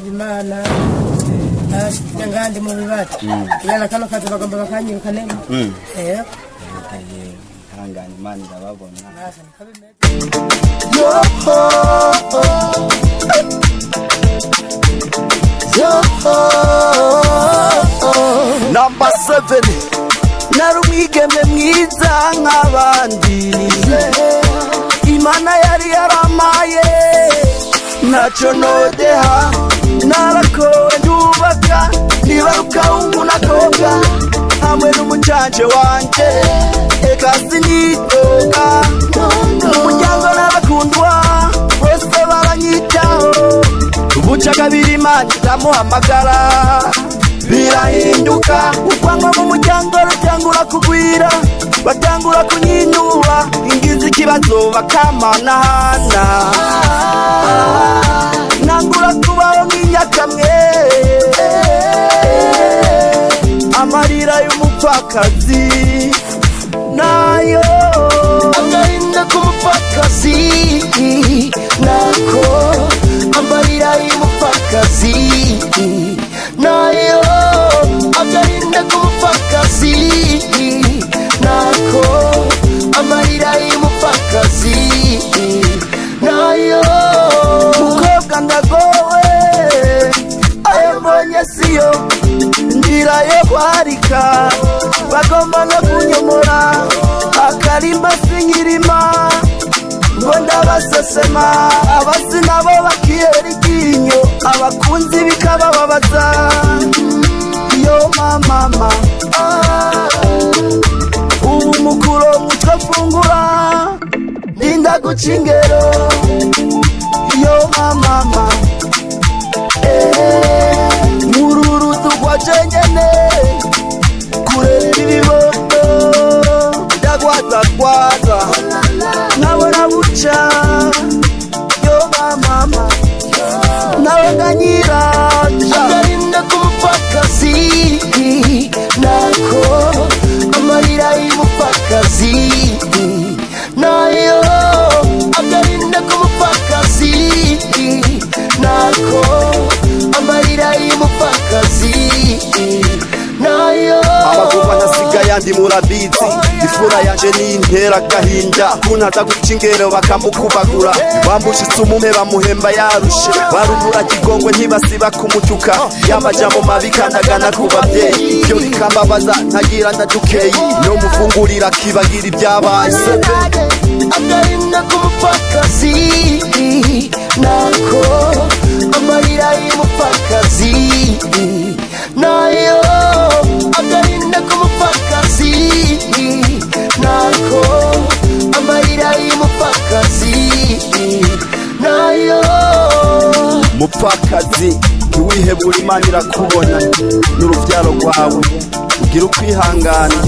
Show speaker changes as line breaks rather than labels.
Imana ngandi mu bibata yana kano kazi bagomba bakanyiruka nemo
hangana Imana irababona
Number 7 narumwigeme mwiza nk'abandi Imana yari yaramaye nacho nodeha narakowe ndubaka nibaruka umunakoga hamwe n'umucanje wanje eka sinitoga umuryango narakundwa bose baranyitaho ubuca kabiri Imana iramuhamagara birahinduka urwango mu muryango rutangura kugwira batangura kunyinuba ingize ikibazo bakamanahana nangura kubaho nk'inyakamwe amarira y'umupfakazi nayo
agahinda k'umupfakazi nako amarira y'umupfakazi nayo agahinda k'umupfakazi nako amarira y'umupfakazi nayo
mukobwa ndagowe ayo mbonye siyo ndira yo kwarika bagomba no kunyomora akarimba sinkirima ngo ndabasesema abasi nabo bakiyera iryinyo abakunzi bikabababaza yo mama ubu mukuro mutafungura ndinda guca ingero yo mama mururudu kwa jenyene kurera ibibondo ndagwazagwaza nabona buca yo mama nawe nganyiraca
agahinda k'umupfakazi nako amarira y'umupfakazi nayo agahinda k'umupfakazi nako amarira y'umupfakazi nayo
amagufa ntasigaye andi murabizi ifura yanje n'intera agahinda kuntaza guca ingero bakamukubagura bamushitse umume bamuhemba yarushe barubura kigongwe ntibasiba kumutuka y'amajambo mabi kandagana ku bavyeyi ibyo bikambabaza ntagira ndadukeyi no mufungurira kibagira ibyabaye
agahinda k'umupfakazi nako amarira y'umupfakazi nayo agahinda k'umupfakazi nako amarira y'umupfakazi nayo
mupfakazi ntiwihebura Imana irakubona n'uruvyaro rwawe ugira ukwihangana